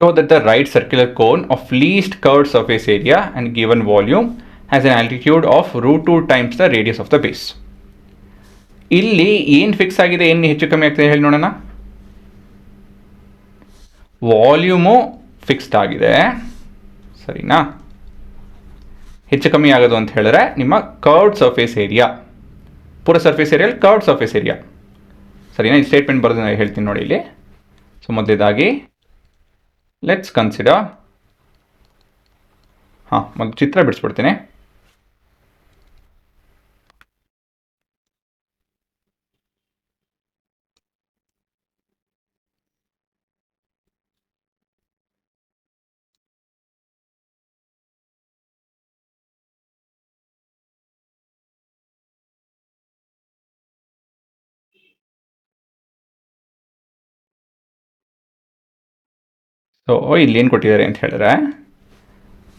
Show that the right circular cone of least curved surface area and given volume has an altitude of root 2 times the radius of the base. ಇಲ್ಲಿ ಏನು fix ಆಗಿದೆ, ಏನು ಹೆಚ್ಚು ಕಮ್ಮಿ ಆಗ್ತದೆ ಹೇಳಿ ನೋಡೋಣ. ವಾಲ್ಯೂಮು ಫಿಕ್ಸ್ಡ್ ಆಗಿದೆ, ಸರಿನಾ. ಹೆಚ್ಚು ಕಮ್ಮಿ ಆಗೋದು ಅಂತ ಹೇಳಿದ್ರೆ ನಿಮ್ಮ ಕರ್ವ್ಡ್ ಸರ್ಫೇಸ್ ಏರಿಯಾ, ಪೂರ ಸರ್ಫೇಸ್ ಏರಿಯಲ್ಲಿ ಕರ್ವ್ಡ್ ಸರ್ಫೇಸ್ ಏರಿಯಾ, ಸರಿನಾ. ಈ ಸ್ಟೇಟ್ಮೆಂಟ್ ಬರೋದು ನಾನು ಹೇಳ್ತೀನಿ ನೋಡಿ ಇಲ್ಲಿ. ಸೊ ಮೊದಲೇದಾಗಿ ಲೆಟ್ಸ್ ಕನ್ಸಿಡರ್, ಒಂದು ಚಿತ್ರ ಬಿಡಿಸ್ಬಿಡ್ತೀನಿ. ಸೊ ಇಲ್ಲಿ ಏನು ಕೊಟ್ಟಿದ್ದಾರೆ ಅಂತ ಹೇಳಿದ್ರೆ,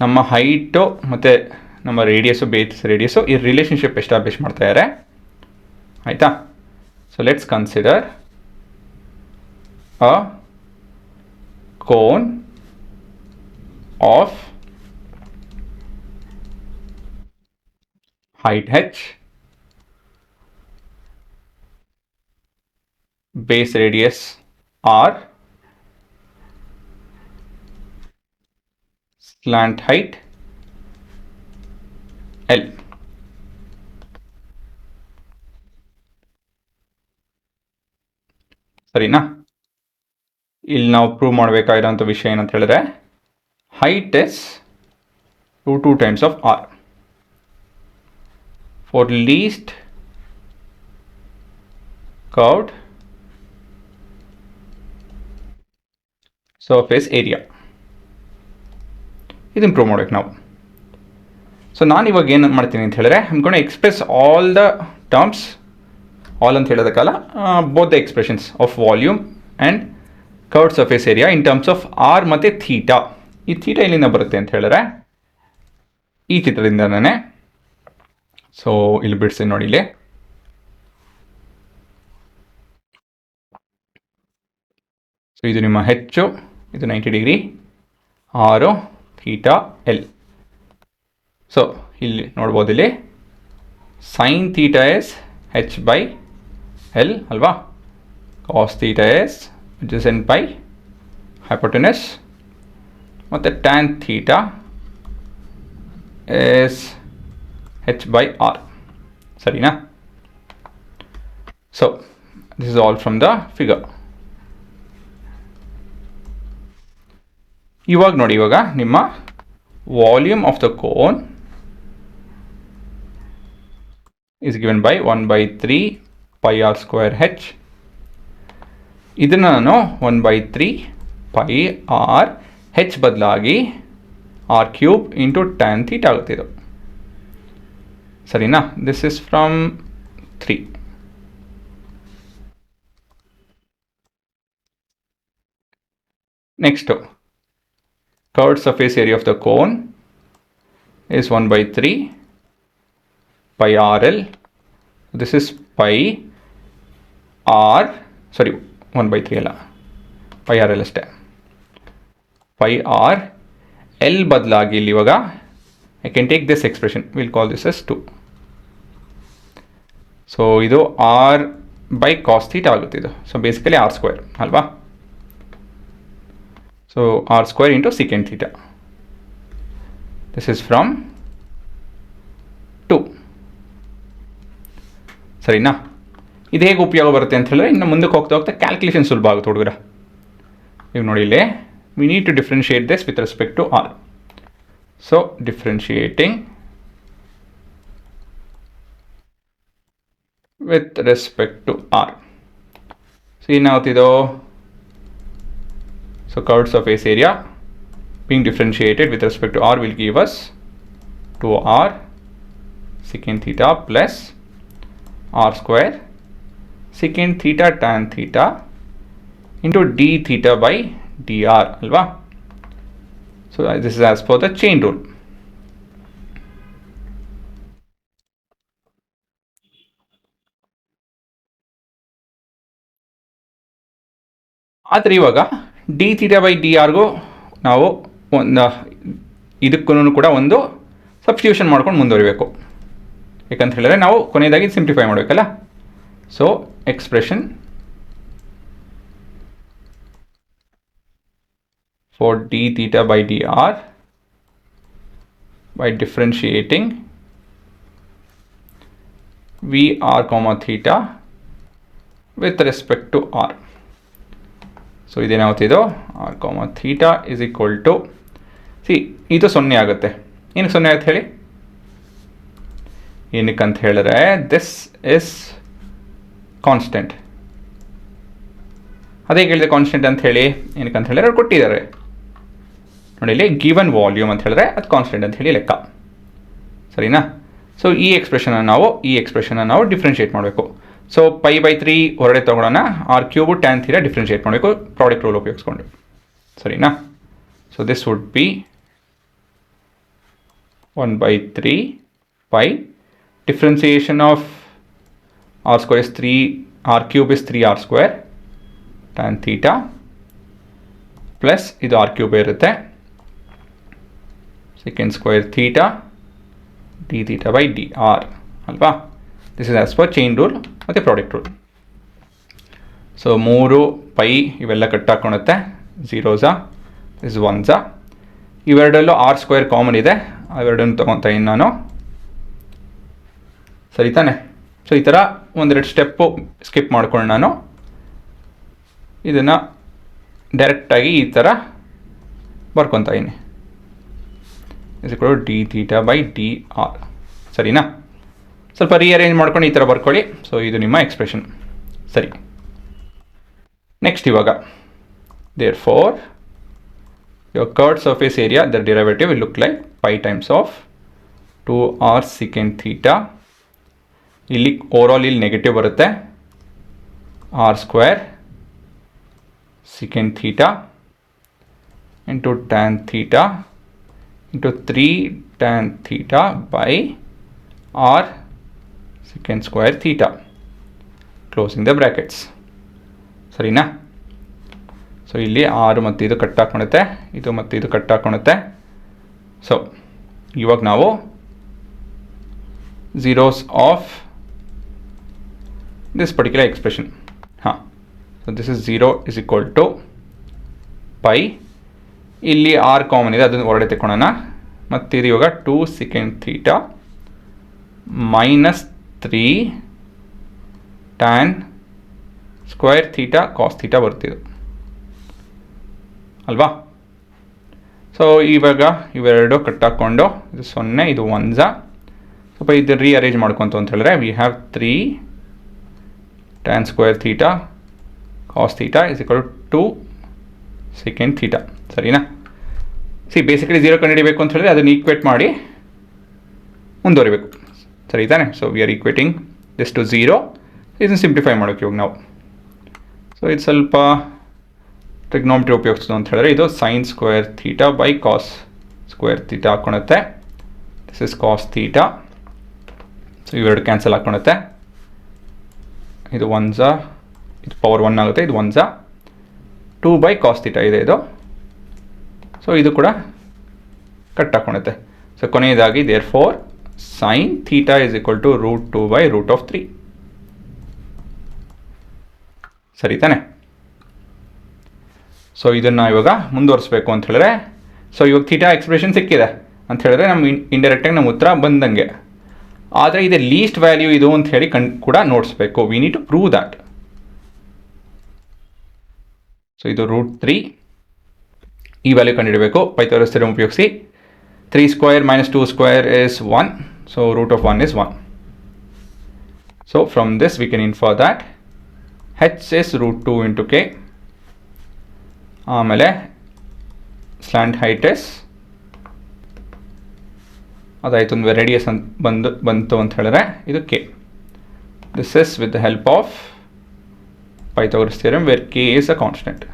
ನಮ್ಮ ಹೈಟು ಮತ್ತು ನಮ್ಮ ರೇಡಿಯಸ್ಸು, ಬೇಸ್ ರೇಡಿಯಸ್ಸು, ಈ ರಿಲೇಷನ್ಶಿಪ್ ಎಸ್ಟಾಬ್ಲಿಷ್ ಮಾಡ್ತಾ ಇದ್ದಾರೆ, ಆಯಿತಾ. So let's consider a cone of height h, base radius r, slant height L. ಸರಿನಾ. ಇಲ್ಲಿ ನಾವು ಪ್ರೂವ್ ಮಾಡಬೇಕಾಗಿರೋಂಥ ವಿಷಯ ಏನಂತ ಹೇಳಿದ್ರೆ, height is root 2 times of r for least curved surface area. ಇದನ್ನು ಪ್ರೂವ್ ಮಾಡ್ಬೇಕು ನಾವು. ಸೊ ನಾನು ಇವಾಗ ಏನು ಮಾಡ್ತೀನಿ ಅಂತ ಹೇಳಿದ್ರೆ, I am gonna express all the terms, all ಅಂತ ಹೇಳೋದಕ್ಕಲ್ಲ, both the expressions of volume and curved surface area in terms of r ಮತ್ತು ಥೀಟಾ. ಈ ಥೀಟಾ ಎಲ್ಲಿಂದ ಬರುತ್ತೆ ಅಂತ ಹೇಳಿದ್ರೆ ಈ ಚಿತ್ರದಿಂದನೇ. ಸೊ ಇಲ್ಲಿ ಬಿಡಿಸಿ ನೋಡಿ, ಇಲ್ಲಿ ಸೊ ಇದು ನಿಮ್ಮ ಹೆಚ್ಚು, ಇದು 90 ಡಿಗ್ರಿ, ಆರು ಥೀಟಾ ಎಲ್. ಸೊ ಇಲ್ಲಿ ನೋಡ್ಬೋದು, ಇಲ್ಲಿ sine theta is h by l ಅಲ್ವಾ, cos theta is adjacent by hypotenuse, ಮತ್ತು tan theta is h by r, ಸರಿನಾ. So this is all from the figure. ಇವಾಗ ನೋಡಿ, ಇವಾಗ ನಿಮ್ಮ volume of the cone is given by 1/3 pi r square h. ಇದನ್ನು ನಾನು 1/3 pi r h ಬದಲಾಗಿ r cube into tan theta ಆಗುತ್ತೆ ಇದು, ಸರಿನಾ. This is from 3. Next curved surface area of the cone is 1/3 pi rl. This is pi r, sorry 1/3 ಅಲ್ಲ, pi rl ಅಷ್ಟೇ. pi r l ಬದಲಾಗಿ ಇಲ್ಲಿ ಇವಾಗ I can take this expression, we'll call this as 2. So ಇದು r by cos theta ಆಗುತ್ತೆ ಇದು. So basically r square ಅಲ್ವಾ. So r square into secant theta. This is from 2. ಸರಿನಾ. ಇದು ಹೇಗೆ ಉಪಯೋಗ ಬರುತ್ತೆ ಅಂತ ಹೇಳಿದ್ರೆ, ಇನ್ನು ಮುಂದಕ್ಕೆ ಹೋಗ್ತಾ ಹೋಗ್ತಾ ಕ್ಯಾಲ್ಕುಲೇಷನ್ ಸುಲಭ ಆಗುತ್ತೆ ಹುಡುಗರ. ಈಗ ನೋಡಿ, ಇಲ್ಲಿ we need to differentiate this with respect to r. So differentiating with respect to r. So ಏನಾಗ್ತಿದೋ, so curved surface area being differentiated with respect to r will give us 2r secant theta plus r square secant theta tan theta into d theta by dr ಅಲ್ವಾ. So this is as per the chain rule. ಆದರೆ ಇವಾಗ d theta by D ಆರ್ಗೂ ನಾವು ಒಂದು ಇದಕ್ಕೂ ಕೂಡ ಒಂದು substitution ಮಾಡ್ಕೊಂಡು ಮುಂದುವರಿಬೇಕು. ಯಾಕಂತ ಹೇಳಿದ್ರೆ ನಾವು ಕೊನೆಯದಾಗಿ ಸಿಂಪ್ಲಿಫೈ ಮಾಡಬೇಕಲ್ಲ. So expression for d theta by dr by differentiating vr comma theta with respect to r. So ಇದೇನಾಗ್ತಿದೋ r comma theta is equal to ಇದು 0 ಆಗುತ್ತೆ. ಏನಕ್ಕೆ 0 ಆಗುತ್ತೆ ಹೇಳಿ? ಏನಕ್ಕಂತ ಹೇಳಿದ್ರೆ ದಿಸ್ ಇಸ್ ಕಾನ್ಸ್ಟೆಂಟ್. ಅದೇ ಹೇಳಿದೆ ಕಾನ್ಸ್ಟೆಂಟ್ ಅಂತ ಹೇಳಿ. ಏನಕ್ಕಂತ ಹೇಳಿದ್ರೆ ಅವ್ರು ಕೊಟ್ಟಿದ್ದಾರೆ ನೋಡಿ, ಇಲ್ಲಿ ಗಿವನ್ ವಾಲ್ಯೂಮ್ ಅಂತ ಹೇಳಿದ್ರೆ ಅದು ಕಾನ್ಸ್ಟೆಂಟ್ ಅಂತ ಹೇಳಿ ಲೆಕ್ಕ. ಸರಿನಾ? ಸೊ ಈ ಎಕ್ಸ್ಪ್ರೆಷನ್ನ ನಾವು ಡಿಫ್ರೆನ್ಷಿಯೇಟ್ ಮಾಡಬೇಕು. ಸೊ π/3 ಹೊರಗಡೆ ತೊಗೊಳ್ಳೋಣ. r³ tan θ ಡಿಫ್ರೆನ್ಷಿಯೇಟ್ ಮಾಡಬೇಕು ಪ್ರಾಡಕ್ಟ್ ರೂಲ್ ಉಪಯೋಗಿಸ್ಕೊಂಡು. ಸರಿನಾ? So this would B 1/3 π differentiation of r² is 3, r³ is 3r² tan θ plus ಇದು r³ ಇರುತ್ತೆ secant square theta d theta by dr ಅಲ್ವಾ? This is as per chain rule ಮತ್ತು product rule. So 3 π ಇವೆಲ್ಲ cut ಹಾಕೊಳುತ್ತೆ, ಝೀರೋಸಾ is ಒನ್ಸಾ. ಇವೆರಡಲ್ಲೂ r² common ಇದೆ, ಅವೆರಡನ್ನು ತೊಗೊತಾ ಇನ್ನು ನಾನು. ಸರಿ ತಾನೆ? ಸೊ ಈ ಥರ ಒಂದೆರಡು ಸ್ಟೆಪ್ಪು ಸ್ಕಿಪ್ ಮಾಡ್ಕೊಂಡು ನಾನು ಇದನ್ನು ಡೈರೆಕ್ಟಾಗಿ ಈ ಥರ ಬರ್ಕೊತಾ ಇದ್ದೀನಿ. Is equal to d theta by dr. ಸರಿನಾ? ಸ್ವಲ್ಪ ರೀಅರೇಂಜ್ ಮಾಡ್ಕೊಂಡು ಈ ಥರ ಬರ್ಕೊಳ್ಳಿ. ಸೊ ಇದು ನಿಮ್ಮ ಎಕ್ಸ್ಪ್ರೆಷನ್. ಸರಿ, ನೆಕ್ಸ್ಟ್ ಇವಾಗ therefore your curved surface area, the derivative will look like pi times of 2r secant theta. ಇಲ್ಲಿ ಓವರಾಲ್ ಇಲ್ಲಿ ನೆಗೆಟಿವ್ ಬರುತ್ತೆ, r² secant theta into tan theta into 3 tan theta by r secant square theta, closing the brackets. ಸರಿನಾ? So ಇಲ್ಲಿ 6 ಮತ್ತು ಇದು cut ಹಾಕೊಳುತ್ತೆ, ಇದು ಮತ್ತು ಇದು ಕಟ್ ಹಾಕೊಳುತ್ತೆ. ಸೊ ಇವಾಗ ನಾವು zeros of this particular expression. So this is 0 is equal to pi. ಇಲ್ಲಿ r ಕಾಮನ್ ಇದೆ, ಅದನ್ನು ಹೊರಗಡೆ ತೆಕ್ಕೊಳ್ಳೋಣ. ಮತ್ತು ಇದು ಇವಾಗ 2 secant theta minus 3 tan square theta cos theta ಬರ್ತಿದ್ದು ಅಲ್ವಾ? ಸೊ ಇವಾಗ ಇವೆರಡು ಕಟ್ ಹಾಕ್ಕೊಂಡು ಇದು 0, ಇದು 1 ಸ್ವಲ್ಪ ಇದು ರೀಅರೇಂಜ್ ಮಾಡ್ಕೊಂತು ಅಂತ ಹೇಳಿದ್ರೆ we have 3 tan square theta cos theta is equal to 2 secant theta. ಸರಿನಾ? ಬೇಸಿಕಲಿ 0 ಕಂಡುಹಿಡಿಬೇಕು ಅಂತ ಹೇಳಿದ್ರೆ ಅದನ್ನು ಈಕ್ವೇಟ್ ಮಾಡಿ ಮುಂದುವರಿಬೇಕು. ಸರಿ ತಾನೆ? So we are equating this to 0. ಇದನ್ನು ಸಿಂಪ್ಲಿಫೈ ಮಾಡೋಕ್ಕೆ ಇವಾಗ ನಾವು. ಸೊ ಇದು ಸ್ವಲ್ಪ ಟ್ರಿಗ್ನೋಮೆಟ್ರಿ ಉಪಯೋಗಿಸೋದು ಅಂತ ಹೇಳಿದ್ರೆ ಇದು sin square theta by cos square theta ಹಾಕೊಳುತ್ತೆ. This is cos theta. So ಇವೆರಡು ಕ್ಯಾನ್ಸಲ್ ಹಾಕೊಳುತ್ತೆ. ಇದು 1 ಇದು ಪವರ್ 1 ಆಗುತ್ತೆ, ಇದು 1 2 by cos theta ಇದೆ ಇದು. ಸೊ ಇದು ಕೂಡ ಕಟ್ ಹಾಕೊಳುತ್ತೆ. ಸೊ ಕೊನೆಯದಾಗಿ therefore sin theta is equal to √2 by √3. ಸರಿ ತಾನೆ? ಸೊ ಇದನ್ನು ಇವಾಗ ಮುಂದುವರಿಸಬೇಕು ಅಂತ ಹೇಳಿದ್ರೆ, ಸೊ ಇವಾಗ ಥೀಟಾ ಎಕ್ಸ್ಪ್ರೆಷನ್ ಸಿಕ್ಕಿದೆ ಅಂತ ಹೇಳಿದ್ರೆ ನಮ್ಮ ಇಂಡೈರೆಕ್ಟಾಗಿ ನಮ್ಮ ಉತ್ತರ ಬಂದಂಗೆ. ಆದರೆ ಇದು ಲೀಸ್ಟ್ ವ್ಯಾಲ್ಯೂ ಇದು ಅಂತ ಹೇಳಿ ಕೂಡ ನೋಡಿಸ್ಬೇಕು. We need to prove that. So ಇದು √3 ಈ ವ್ಯಾಲ್ಯೂ ಕಂಡುಹಿಡಬೇಕು ಪೈಥಾಗರಸ್ ಥಿಯರಮ್ ಉಪಯೋಗಿಸಿ. 3² - 2² is 1. So √1 is 1. So from this we can infer that h is √2 into k. ಆಮೇಲೆ ಸ್ಲ್ಯಾಂಟ್ ಹೈಟ್ ಇಸ್ ಅದಾಯಿತು, ಒಂದು ರೇಡಿಯಸ್ ಅಂತ ಬಂತು ಅಂತ ಹೇಳಿದ್ರೆ ಇದು k. This is with the help of Pythagoras theorem where k is a constant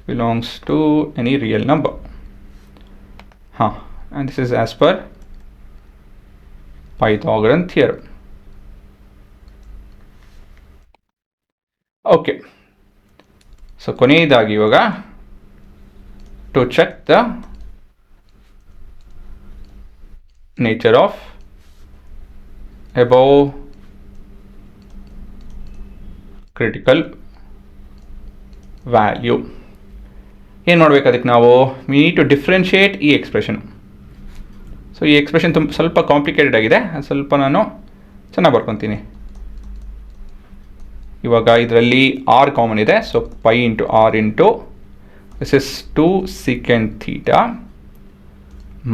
belongs to any real number. And this is as per Pythagorean theorem. Okay. So ಕೊನೆಯದಾಗಿ ಇವಾಗ to check the nature of above critical value. ಏನು ಮಾಡಬೇಕು ಅದಕ್ಕೆ ನಾವು we need to differentiate ಈ expression. So ಈ expression ಸ್ವಲ್ಪ complicated ಆಗಿದೆ, ಸ್ವಲ್ಪ ನಾನು ಚೆನ್ನಾಗಿ ಬರ್ಕೊತೀನಿ. ಇವಾಗ ಇದರಲ್ಲಿ ಆರ್ ಕಾಮನ್ ಇದೆ, so pi into r into this is 2 secant theta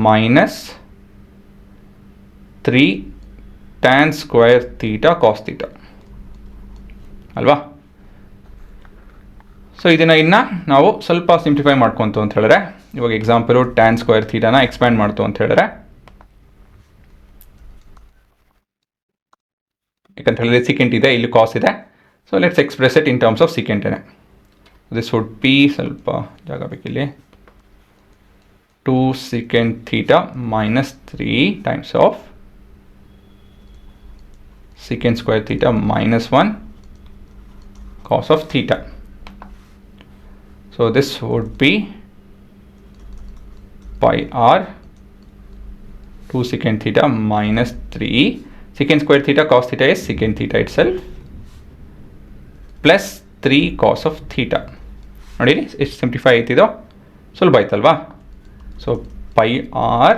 minus 3 tan square theta cos theta ಅಲ್ವಾ. ಸೊ ಇದನ್ನು ಇನ್ನು ನಾವು ಸ್ವಲ್ಪ ಸಿಂಪ್ಲಿಫೈ ಮಾಡ್ಕೊತು ಅಂತ ಹೇಳಿದ್ರೆ, ಇವಾಗ ಎಕ್ಸಾಂಪಲು ಟ್ಯಾನ್ ಸ್ಕ್ವೇರ್ ಥೀಟಾನ ಎಕ್ಸ್ಪ್ಯಾಂಡ್ ಮಾಡ್ತು ಅಂತ ಹೇಳಿದ್ರೆ, ಯಾಕಂತ ಹೇಳಿದ್ರೆ ಸಿಕೆಂಟ್ ಇದೆ, ಇಲ್ಲಿ ಕಾಸ್ ಇದೆ. So let's express it in terms of ಸಿಕೆಂಟೇನೆ. ದಿಸ್ ವುಡ್ ಬಿ, ಸ್ವಲ್ಪ ಜಾಗ ಬೇಕಿಲ್ಲಿ, 2 secant theta minus 3 times of secant square theta minus 1 cos of theta. So this would be pi r 2 secant theta minus 3 secant square theta cos theta is secant theta itself plus 3 cos of theta. ನೋಡಿರಿ ಎಷ್ಟು simplify ಆಯ್ತಿದೋ, ಸುಲಭ ಆಯ್ತಲ್ವಾ. So pi r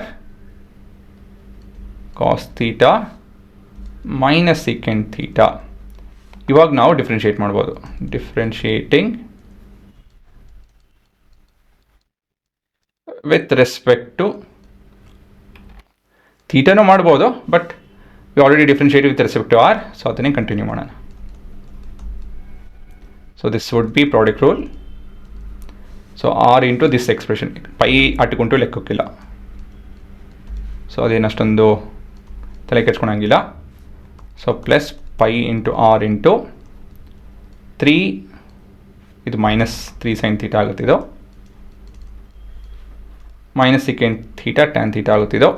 cos theta minus secant theta. ಇವಾಗ ನಾವು differentiate ಮಾಡ್ಬೋದು. Differentiating with respect to ಥೀಟಾನೂ ಮಾಡ್ಬೋದು, but we already differentiate with respect to r, so ಅದನ್ನೇ ಕಂಟಿನ್ಯೂ ಮಾಡೋಣ. So this would be product rule. So r into this expression, pi ಅಟ್ಕೊಂಟು ಲೆಕ್ಕಕ್ಕಿಲ್ಲ, so ಅದೇನಷ್ಟೊಂದು ತಲೆ ಕೆಡ್ಸ್ಕೊಳಂಗಿಲ್ಲ. So plus pi into r into 3, ಇದು ಮೈನಸ್ 3 sin ಥೀಟಾ ಆಗುತ್ತಿದ್ದು, minus secant theta tan theta ಆಗುತ್ತಿದ್ದು.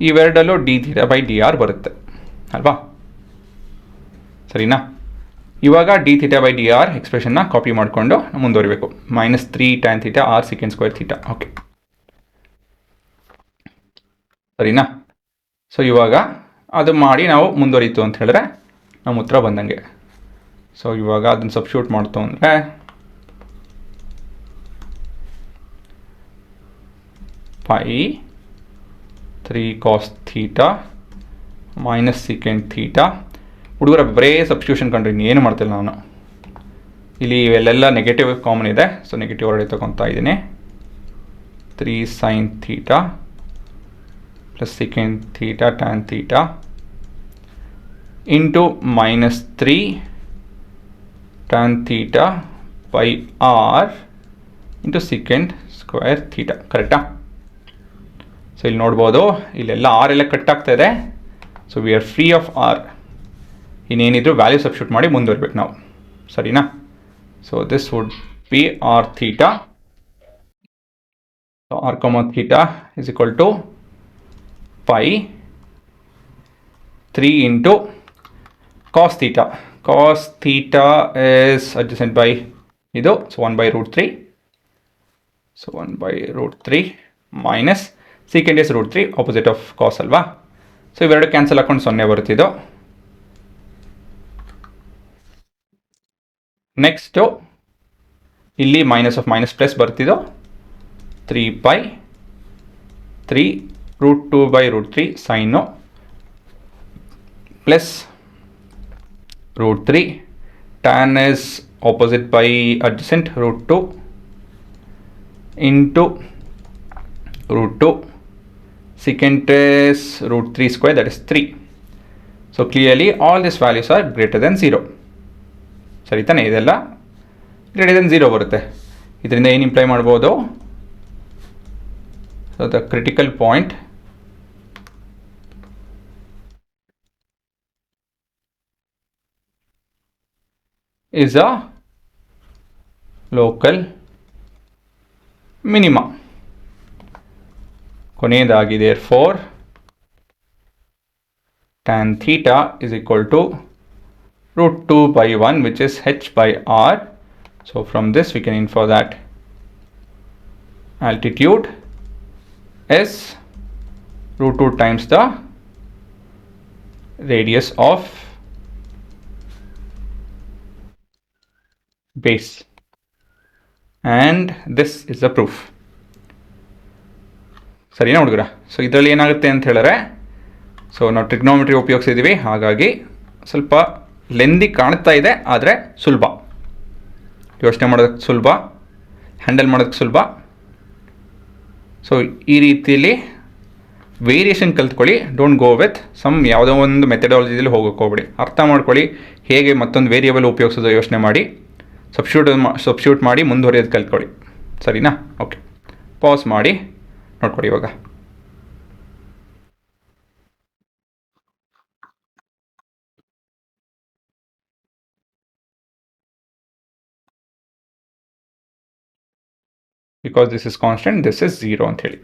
ಇವೆರಡಲ್ಲೂ d theta by d r ಬರುತ್ತೆ ಅಲ್ವಾ, ಸರಿನಾ. ಇವಾಗ d theta by d r ಎಕ್ಸ್ಪ್ರೆಷನ್ನ ಕಾಪಿ ಮಾಡಿಕೊಂಡು ಮುಂದುವರಿಬೇಕು. Minus 3 tan theta r secant square theta. Okay, ಸರಿನಾ. ಸೊ ಇವಾಗ ಅದು ಮಾಡಿ ನಾವು ಮುಂದುವರಿತು ಅಂತ ಹೇಳಿದ್ರೆ ನಮ್ಮ ಉತ್ತರ ಬಂದಂಗೆ. ಸೊ ಇವಾಗ ಅದನ್ನು ಸಬ್ಸ್ಟಿಟ್ಯೂಟ್ ಮಾಡ್ತು ಅಂದರೆ pi 3 cos theta minus secant theta. ಹುಡುಗರ ಬರೇ ಸಬ್ಸ್ಟಿಟ್ಯೂಷನ್ ಕಂಡ್ರೆ ಇನ್ನೇನು ಮಾಡ್ತಿಲ್ಲ ನಾನು. ಇಲ್ಲಿ ಇವೆಲ್ಲ ನೆಗೆಟಿವ್ ಕಾಮನ್ ಇದೆ, ಸೊ ನೆಗೆಟಿವ್ ಹೊರಡೆ ತಗೊತಾ ಇದ್ದೀನಿ. 3 sin theta plus secant theta tan theta into minus 3 tan theta by r into secant square theta. ಕರೆಕ್ಟಾ. ಸೊ ಇಲ್ಲಿ ನೋಡ್ಬೋದು, ಇಲ್ಲೆಲ್ಲ ಆರ್ ಎಲ್ಲ ಕಟ್ ಆಗ್ತಾ ಇದೆ. So we are free of r. ಇನ್ನೇನಿದ್ರು ವ್ಯಾಲ್ಯೂ ಸಬ್ಸ್ಟಿಟ್ಯೂಟ್ ಮಾಡಿ ಮುಂದುವರಿಬೇಕು ನಾವು, ಸರಿನಾ. So this would be r theta. So r comma theta is equal to pi 3 into cos theta. Cos theta is adjacent by idu, so 1 by root 3. So 1 by root 3 minus secant is root 3, opposite of cos alva. So ಇವೆರಡು cancel ಹಾಕೊಂಡು 0 ಬರುತ್ತಿದ್ದು. Next ಇಲ್ಲಿ minus of minus plus ಬರ್ತಿದ್ದು, 3 pi 3 root 2 by root 3 sin plus root 3 tan is opposite by adjacent root 2 into root 2 secant is root 3 square, that is 3. So clearly all these values are greater than 0. ಸರಿ ತಾನೆ, ಇದೆಲ್ಲ greater than 0 ಬರುತ್ತೆ. ಇದರಿಂದ ಏನು imply ಮಾಡ್ಬೋದು, so the critical point is a local minima. ಕೊನೆಯದಾಗಿ therefore tan theta is equal to root 2 by 1, which is h by r. So from this we can infer that altitude is root 2 times the radius of base, and this is the proof. ಸರಿನಾ ಹುಡುಗರ? So ಇದರಲ್ಲಿ ಏನಾಗುತ್ತೆ ಅಂತ ಹೇಳಿದ್ರೆ, so ನಾವು trigonometry ಉಪಯೋಗಿಸಿದ್ದೀವಿ, ಹಾಗಾಗಿ ಸ್ವಲ್ಪ lengthy ಕಾಣ್ತಾ ಇದೆ, ಆದರೆ ಸುಲಭ, ಯೋಚನೆ ಮಾಡೋದಕ್ಕೆ ಸುಲಭ, ಹ್ಯಾಂಡಲ್ ಮಾಡೋದಕ್ಕೆ ಸುಲಭ. ಸೊ ಈ ರೀತಿಯಲ್ಲಿ ವೇರಿಯೇಷನ್ ಕಲ್ತ್ಕೊಳ್ಳಿ. ಡೋಂಟ್ ಗೋ ವಿತ್ ಯಾವುದೋ ಒಂದು ಮೆಥಡಾಲಜಿಯಲ್ಲಿ ಹೋಗೋಕೆ ಹೋಗ್ಬೇಡಿ. ಅರ್ಥ ಮಾಡ್ಕೊಳ್ಳಿ, ಹೇಗೆ ಮತ್ತೊಂದು ವೇರಿಯಬಲ್ ಉಪಯೋಗಿಸೋದು ಯೋಚನೆ ಮಾಡಿ, ಸಬ್ಸ್ಟಿಟ್ಯೂಟ್ ಮಾಡಿ ಮುಂದುವರಿಯೋದು ಕಲ್ತ್ಕೊಳ್ಳಿ. ಸರಿನಾ? ಓಕೆ, ಪಾಸ್ ಮಾಡಿ ನೋಡ್ಕೊಳ್ಳಿ ಇವಾಗ. Because this is constant, this is 0 ಅಂತ ಹೇಳಿ.